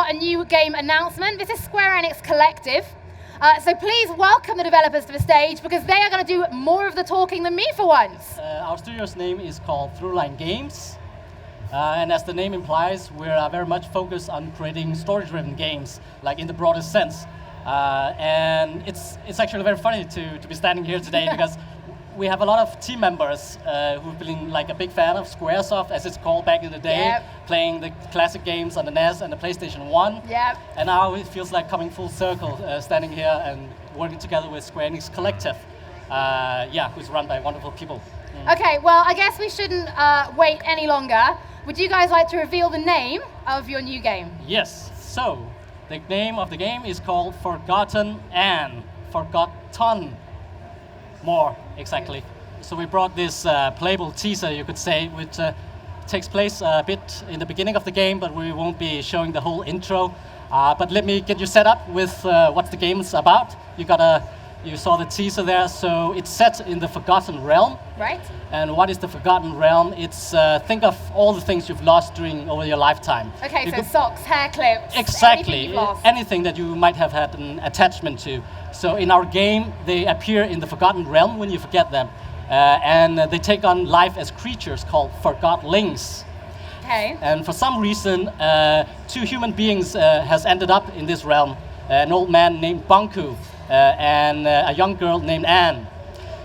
got a new game announcement. This is Square Enix Collective. So please welcome the developers to the stage because they are going to do more of the talking than me for once. Our studio's name is called Throughline Games. And as the name implies, we're very much focused on creating story-driven games, like in the broadest sense. And it's actually very funny to be standing here today because we have a lot of team members who've been like a big fan of Squaresoft, as it's called back in the day, playing the classic games on the NES and the PlayStation 1. And now it feels like coming full circle, standing here and working together with Square Enix Collective, who's run by wonderful people. Okay, well, I guess we shouldn't wait any longer. Would you guys like to reveal the name of your new game? Yes. So, the name of the game is called Forgotton Anne. Forgotton. More, exactly. So we brought this playable teaser, you could say, which takes place a bit in the beginning of the game, but we won't be showing the whole intro. But let me get you set up with what the game's about. You saw the teaser there, so it's set in the Forgotten Realm. Right. And what is the Forgotten Realm? It's think of all the things you've lost over your lifetime. Okay, so socks, hair clips, exactly, anything that you might have had an attachment to. So in our game, they appear in the Forgotten Realm when you forget them. And they take on life as creatures called Forgotlings. Okay. And for some reason, two human beings has ended up in this realm. An old man named Bunku and a young girl named Anne.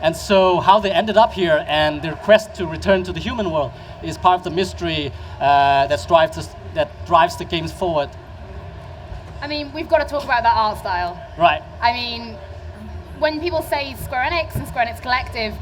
And so how they ended up here and their quest to return to the human world is part of the mystery that drives the games forward. I mean, we've got to talk about that art style. Right. I mean, when people say Square Enix and Square Enix Collective,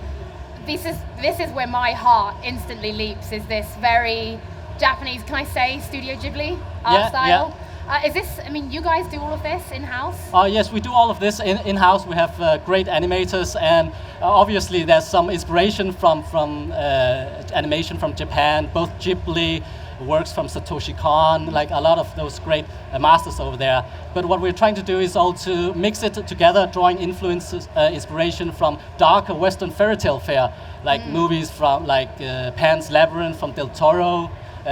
this is where my heart instantly leaps, is this very Japanese, can I say, Studio Ghibli art style? Yeah. Is this, I mean, you guys do all of this in-house? Yes, we do all of this in-house. We have great animators, and obviously there's some inspiration from animation from Japan, both Ghibli, works from Satoshi Kon, like a lot of those great masters over there. But what we're trying to do is all to mix it together, drawing inspiration from darker Western fairy tale fare, like movies from Pan's Labyrinth from Del Toro.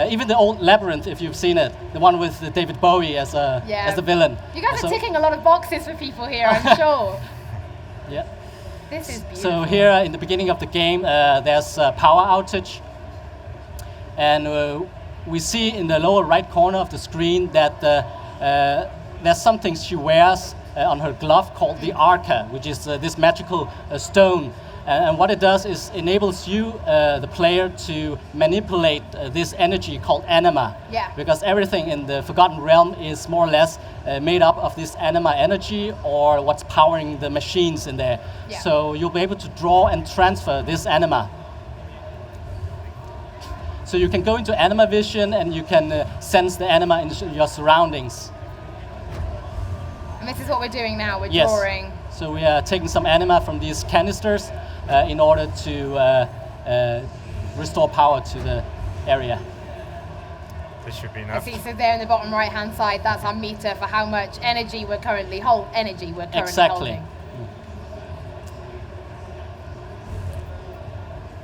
Even the old Labyrinth, if you've seen it, the one with David Bowie as the villain. You guys are ticking a lot of boxes for people here, I'm sure. Yeah. This is beautiful. So here in the beginning of the game, there's a power outage, and we see in the lower right corner of the screen that there's something she wears on her glove called the Arca, which is this magical stone. And what it does is enables you, the player, to manipulate this energy called anima. Yeah. Because everything in the Forgotten Realm is more or less made up of this anima energy, or what's powering the machines in there. Yeah. So you'll be able to draw and transfer this anima. So you can go into anima vision and you can sense the anima in your surroundings. And this is what we're doing now, we're drawing. So we are taking some anima from these canisters in order to restore power to the area. This should be enough. I see, so there in the bottom right hand side, that's our meter for how much energy we're currently holding. Exactly.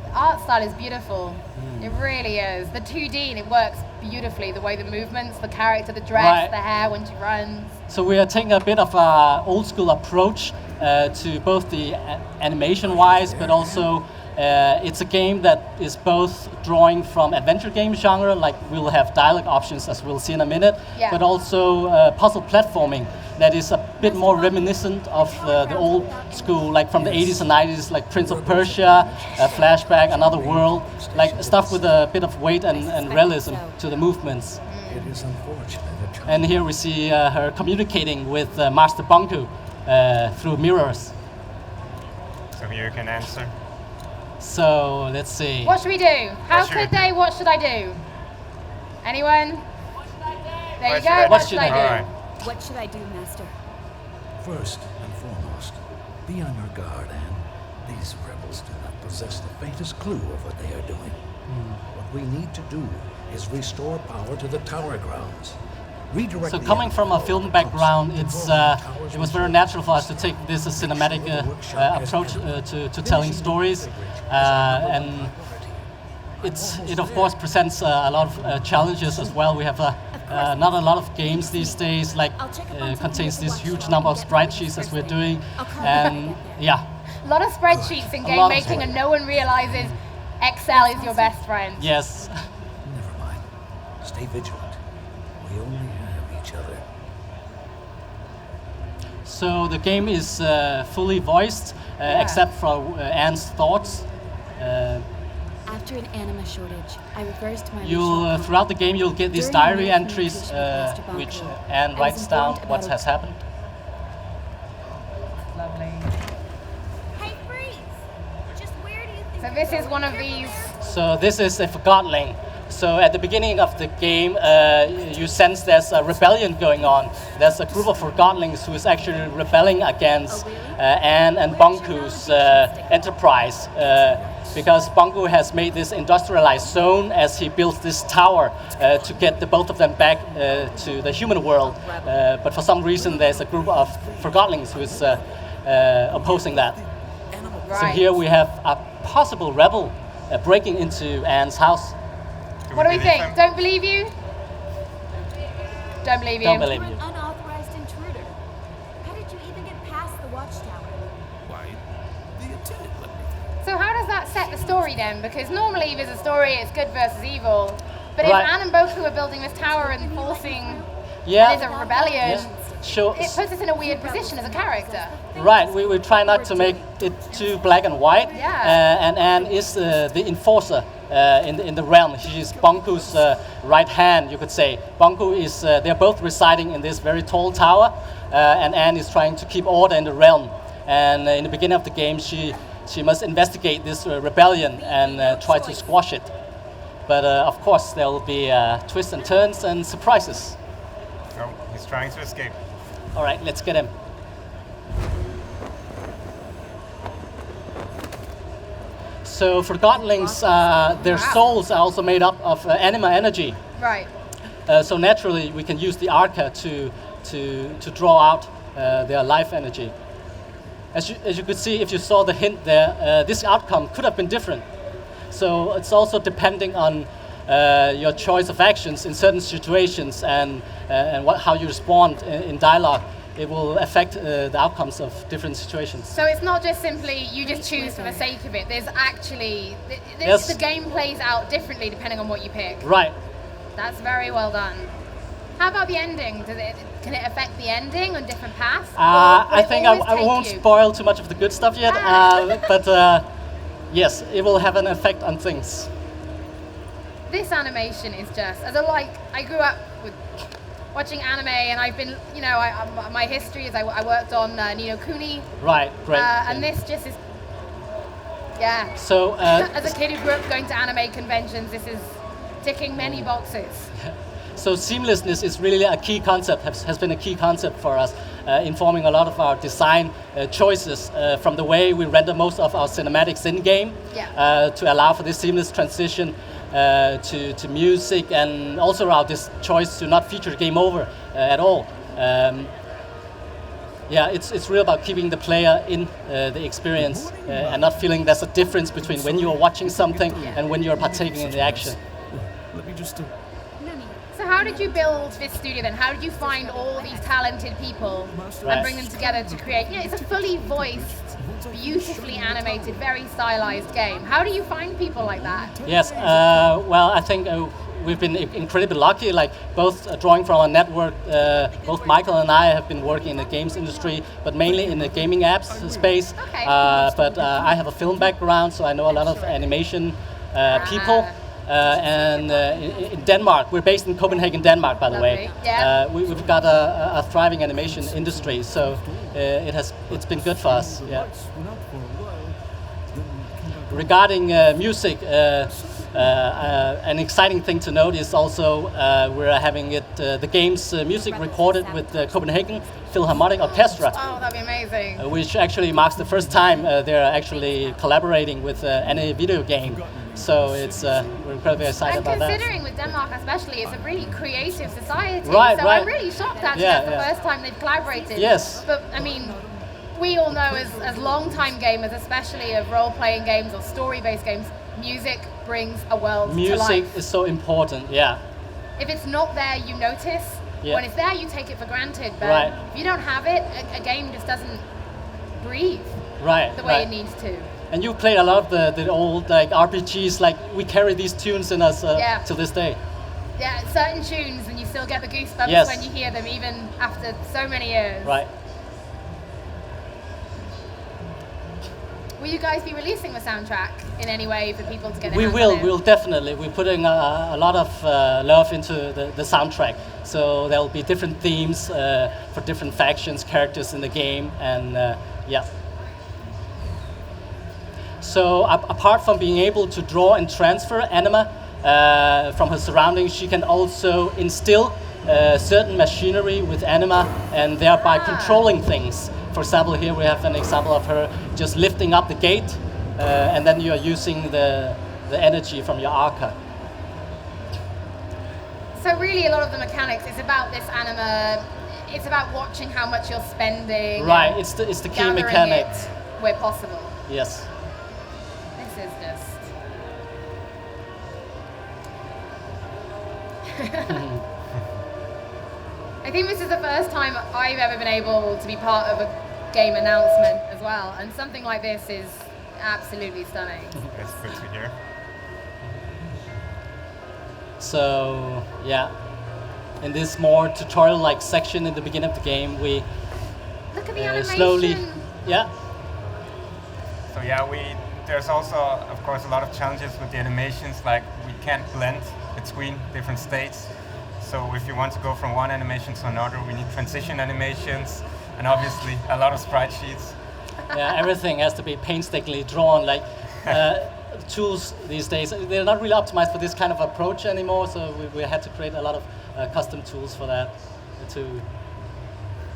The art style is beautiful. It really is. The 2D, and it works beautifully. The way the movements, the character, the dress, the hair when she runs. So we are taking a bit of an old school approach to both the animation-wise, but also it's a game that is both drawing from adventure game genre, like we'll have dialogue options as we'll see in a minute, but also puzzle platforming that is a bit more reminiscent of the old school, like from the 80s and 90s, like Prince of Persia, Flashback, Another World, like stuff with a bit of weight and realism to the movements. It is unfortunate. And here we see her communicating with Master Bunku through mirrors. So you can answer. So let's see. What should we do? What should I do? Anyone? There you go. What should I do? What should I do, Master? First and foremost, be on your guard, Anne. These rebels do not possess the faintest clue of what they are doing. What we need to do is restore power to the tower grounds. So coming from a film background, it was very natural for us to take this cinematic approach to telling stories, and it of course presents a lot of challenges as well. We have not a lot of games these days like contains this huge number of sprite sheets as we're doing, and yeah. A lot of spreadsheets in game making, and no one realizes Excel is your best friend. Yes. Never mind. Stay vigilant. We only have each other. So the game is fully voiced, except for Anne's thoughts. After an anima shortage, I reversed my You'll throughout the game you'll get these During my diary entries, communication with Master Bongo, which Anne I was writes down informed what about has happened. Lovely. Hey, Freeze! Just where do you think So this is one of these. So this is a Forgotling. So at the beginning of the game, you sense there's a rebellion going on. There's a group of Forgottlings who is actually rebelling against Anne and Bunku's enterprise. Because Bunku has made this industrialized zone as he builds this tower to get the both of them back to the human world. But for some reason, there's a group of Forgottlings who is opposing that. So Right. here we have a possible rebel breaking into Anne's house. What do we believe think? them? Don't believe you? Don't believe you. Don't believe you're you. an unauthorized intruder? How did you even get past the watchtower? Why, the attendant let me through. So how does that set the story then? Because normally if there's a story, it's good versus evil. But Right. if Anne and Boku are building this tower and forcing Yeah. there's a rebellion, Yeah. Sure. it puts us in a weird position as a character. Right, we try not to make it too black and white. Yeah. And Anne is the enforcer in the realm. She's Bunku's right hand, you could say. Bunku is, they're both residing in this very tall tower, and Anne is trying to keep order in the realm. And in the beginning of the game, she must investigate this rebellion and try to squash it. But of course, there will be twists and turns and surprises. Oh, he's trying to escape. All right, let's get him. So Forgottlings, their souls are also made up of anima energy. Right. So naturally, we can use the arca to draw out their life energy. As you could see, if you saw the hint there, this outcome could have been different. So it's also depending on your choice of actions in certain situations and how you respond in dialogue. It will affect the outcomes of different situations. So it's not just simply you just choose for the sake of it. There's actually Yes. the game plays out differently depending on what you pick. Right. That's very well done. How about the ending? Can it affect the ending on different paths? Or will I it think always I take won't you? spoil too much of the good stuff yet, Ah. but yes, it will have an effect on things. This animation is just I grew up with watching anime, and I've been my history is I worked on Ni no Kuni, Right, great. and this just is So as a kid who grew up going to anime conventions, this is ticking many boxes. So seamlessness is really a key concept, has been a key concept for us, informing a lot of our design choices from the way we render most of our cinematics in-game to allow for this seamless transition to music, and also our choice to not feature game over at all. It's real about keeping the player in the experience and not feeling there's a difference between when you're watching something and when you're partaking in the action. Let me just... So how did you build this studio then? How did you find all these talented people and bring them together to create? It's a fully voiced, beautifully animated, very stylized game. How do you find people like that? Yes, well, I think we've been incredibly lucky. Like both drawing from our network, both Michael and I have been working in the games industry, but mainly in the gaming apps space. Okay. But I have a film background, so I know a lot of animation people. And in Denmark, we're based in Copenhagen, Denmark, by the way. Lovely, yeah. We've got a thriving animation industry, so it's been good for us. Yeah. Regarding music, an exciting thing to note is also we're having the game's music recorded with the Copenhagen Philharmonic Orchestra. Oh, that'd be amazing. Which actually marks the first time they're actually collaborating with any video game. So we're incredibly excited And about that. considering with Denmark especially, it's a really creative society. Right, so right. I'm really shocked actually Yeah, that's the yeah. first time they've collaborated. Yes. But I mean, we all know as long-time gamers, especially of role-playing games or story-based games, music brings a world to Music life. is so important, yeah. If it's not there, you notice. Yeah. When it's there, you take it for granted. But Right. if you don't have it, a game just doesn't breathe Right, the way right. it needs to. And you played a lot of the old like RPGs, like we carry these tunes in us Yeah. to this day. Yeah, certain tunes, and you still get the goosebumps Yes. when you hear them, even after so many years. Right. Will you guys be releasing the soundtrack in any way for people to get their We hands will, on it? we'll definitely. We're putting a lot of love into the soundtrack. So there will be different themes for different factions, characters in the game, and yeah. So apart from being able to draw and transfer anima from her surroundings, she can also instill certain machinery with anima and thereby controlling things. For example, here we have an example of her just lifting up the gate, and then you are using the energy from your arca. So really, a lot of the mechanics is about this anima. It's about watching how much you're spending. Right, and it's the key gathering mechanic. it where possible. Yes. This is just. I think this is the first time I've ever been able to be part of a game announcement as well, and something like this is absolutely stunning. That's good to hear. So yeah, in this more tutorial-like section in the beginning of the game, we Look at the animation. slowly, yeah, So yeah, there's also, of course, a lot of challenges with the animations. Like we can't blend between different states. So if you want to go from one animation to another, we need transition animations, and obviously a lot of sprite sheets. yeah, everything has to be painstakingly drawn. Like tools these days, they're not really optimized for this kind of approach anymore. So we had to create a lot of custom tools for that too.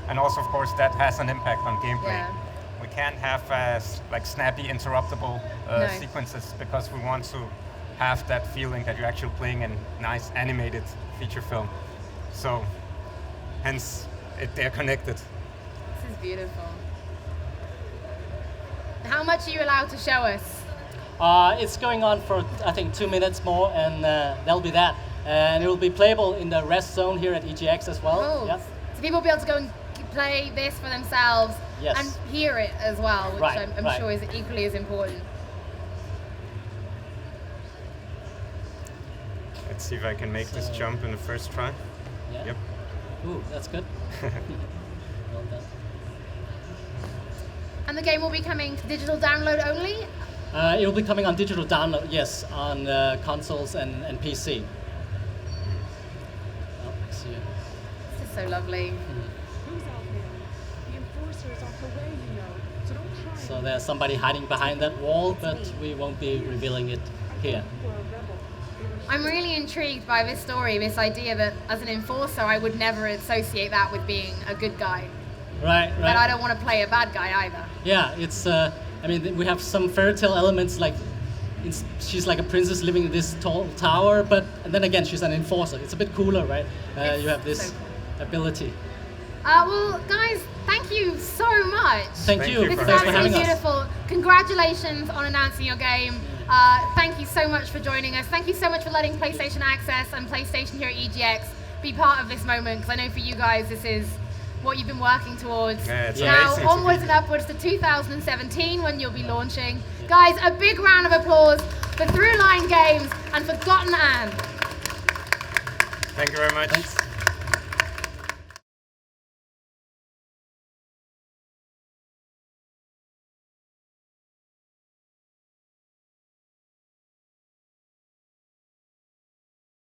And also, of course, that has an impact on gameplay. Yeah. We can't have like snappy, interruptible No. sequences because we want to have that feeling that you're actually playing a nice animated feature film. So, hence, they're connected. This is beautiful. How much are you allowed to show us? It's going on for I think 2 minutes more, and that'll be that. And it will be playable in the rest zone here at EGX as well. Oh, Yeah. so people will be able to go and play this for themselves Yes. and hear it as well, which Right, I'm right. sure is equally as important. Let's see if I can make this So- jump in the first try. Yeah. Yep. Ooh, that's good. Well done. And the game will be coming to digital download only? It will be coming on digital download, yes, on consoles and PC. Oh, see you. This is so lovely. Who's out there? The enforcer is on her way, you know. So don't try. So there's somebody hiding behind that wall, but we won't be revealing it here. For a rebel. I'm really intrigued by this story, this idea that as an enforcer I would never associate that with being a good guy. Right, But I right. don't want to play a bad guy either. Yeah, it's. I mean, we have some fairy tale elements like. She's like a princess living in this tall tower, but and then again she's an enforcer. It's a bit cooler, right? It's You have this so cool. ability. Well, guys, thank you so much. Thank Thank you. you This for is Thanks for absolutely having us. beautiful. Congratulations on announcing your game. Thank you so much for joining us. Thank you so much for letting PlayStation Access and PlayStation here at EGX be part of this moment, because I know for you guys this is what you've been working towards. Yeah, it's now amazing to onwards be and upwards to 2017 when you'll be launching. Guys, a big round of applause for Throughline Games and Forgotton Anne. Thank you very much. Thanks.